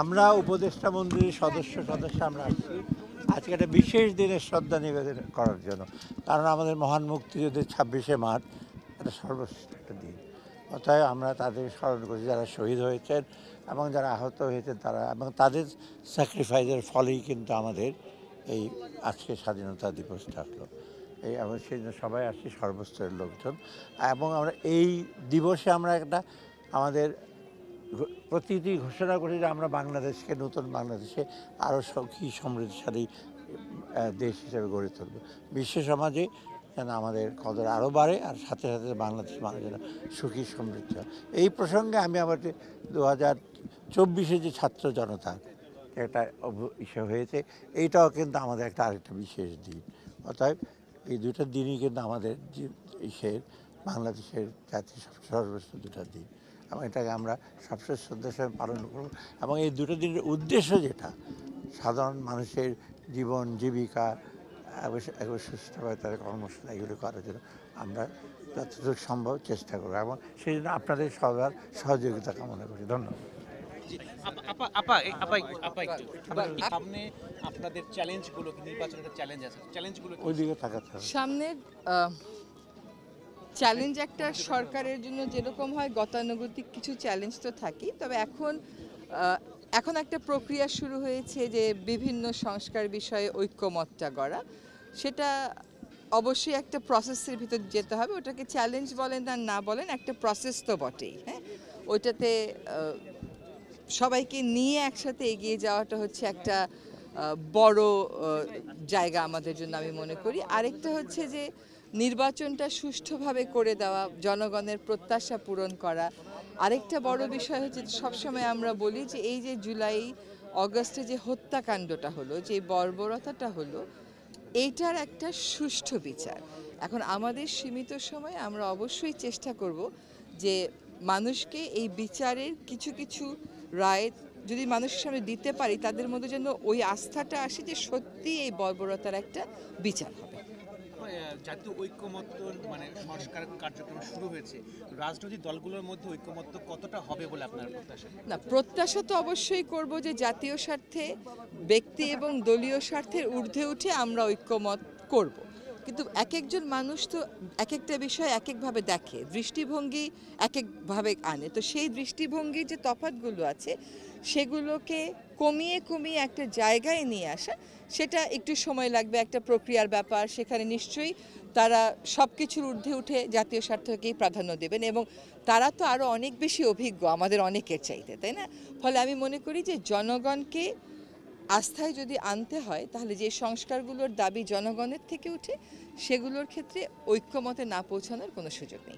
আমরা উপদেষ্টা মন্ডলীর সদস্য আমরা আসছি আজকে একটা বিশেষ দিনের শ্রদ্ধা নিবেদন করার জন্য। কারণ আমাদের মহান মুক্তিযুদ্ধের 26শে মার্চ একটা সর্বশ্রেষ্ঠ একটা দিন। অতএব আমরা তাদের স্মরণ করছি যারা শহীদ হয়েছেন এবং যারা আহত হয়েছেন তারা, এবং তাদের স্যাক্রিফাইসের ফলেই কিন্তু আমাদের এই আজকে স্বাধীনতা দিবসটা হলো। এই এবং সেই জন্য সবাই আসছি, সর্বস্তরের লোকজন। এবং আমরা এই দিবসে আমরা একটা আমাদের প্রতিটি ঘোষণা করি যে আমরা বাংলাদেশকে, নতুন বাংলাদেশে আরও সুখী সমৃদ্ধশালী দেশ হিসেবে গড়ে তুলব। বিশ্ব সমাজে যেন আমাদের কদর আরও বাড়ে, আর সাথে সাথে বাংলাদেশ মানুষ যেন সুখী সমৃদ্ধ হয়। এই প্রসঙ্গে আমি আবার 2024 যে ছাত্র জনতা একটা ইসে হয়েছে, এইটাও কিন্তু আমাদের একটা আরেকটা বিশেষ দিন। অতএব এই দুটো দিনই কিন্তু আমাদের ইসের বাংলাদেশের জাতির সর্বশ্রেষ্ঠ দুটো দিন, এবং এটাকে আমরা সবচেয়ে শ্রদ্ধার সঙ্গে পালন করব। এবং এই দুটো দিনের উদ্দেশ্য যেটা, সাধারণ মানুষের জীবন জীবিকা একবার সুস্থভাবে তাদের কর্মসূচি এগুলো করার জন্য আমরা যতটুকু সম্ভব চেষ্টা করব, এবং সেই জন্য আপনাদের সবার সহযোগিতা কামনা করি। ধন্যবাদ। সামনে আপনাদের চ্যালেঞ্জগুলো, নির্বাচনের চ্যালেঞ্জ আছে, চ্যালেঞ্জগুলো ওইদিকে তাকাতে হবে। সামনের চ্যালেঞ্জ একটা সরকারের জন্য যেরকম হয়, গতানুগতিক কিছু চ্যালেঞ্জ তো থাকেই, তবে এখন একটা প্রক্রিয়া শুরু হয়েছে যে বিভিন্ন সংস্কার বিষয়ে ঐক্যমতটা গড়া। সেটা অবশ্যই একটা প্রসেসের ভিতর যেতে হবে। ওটাকে চ্যালেঞ্জ বলেন আর না বলেন, একটা প্রসেস তো বটেই। হ্যাঁ, ওইটাতে সবাইকে নিয়ে একসাথে এগিয়ে যাওয়াটা হচ্ছে একটা বড় জায়গা আমাদের জন্য, আমি মনে করি। আরেকটা হচ্ছে যে নির্বাচনটা সুষ্ঠুভাবে করে দেওয়া, জনগণের প্রত্যাশা পূরণ করা। আরেকটা বড় বিষয় হচ্ছে, সবসময় আমরা বলি যে এই যে জুলাই অগস্টে যে হত্যাকাণ্ডটা হলো, যে বর্বরতাটা হলো, এইটার একটা সুষ্ঠু বিচার। এখন আমাদের সীমিত সময়ে আমরা অবশ্যই চেষ্টা করব যে মানুষকে এই বিচারের কিছু কিছু রায় যদি মানুষের সামনে দিতে পারি, তাদের মধ্যে যেন ওই আস্থাটা আসে যে সত্যি এই বর্বরতার একটা বিচার হবে। জাতীয় ঐক্যমত্য মানে সংস্কার কার্যক্রম শুরু হয়েছে, রাজনৈতিক দলগুলোর মধ্যে ঐক্যমত্য কতটা হবে বলে আপনার প্রত্যাশা? না, প্রত্যাশা তো অবশ্যই করব যে জাতীয় স্বার্থে, ব্যক্তি এবং দলীয় স্বার্থের ঊর্ধ্বে উঠে আমরা ঐক্যমত করব। কিন্তু এক একজন মানুষ তো এক একটা বিষয় এক একভাবে দেখে, দৃষ্টিভঙ্গি এক একভাবে আনে। তো সেই দৃষ্টিভঙ্গির যে তফাৎগুলো আছে, সেগুলোকে কমিয়ে কমিয়ে একটা জায়গায় নিয়ে আসা, সেটা একটু সময় লাগবে, একটা প্রক্রিয়ার ব্যাপার। সেখানে নিশ্চয়ই তারা সব কিছুর ঊর্ধ্বে উঠে জাতীয় স্বার্থকেই প্রাধান্য দেবেন, এবং তারা তো আরও অনেক বেশি অভিজ্ঞ আমাদের অনেকের চাইতে, তাই না? ফলে আমি মনে করি যে জনগণকে আস্থায় যদি আনতে হয়, তাহলে যে সংস্কারগুলোর দাবি জনগণের থেকে উঠে, সেগুলোর ক্ষেত্রে ঐক্যমতে না পৌঁছানোর কোনো সুযোগ নেই।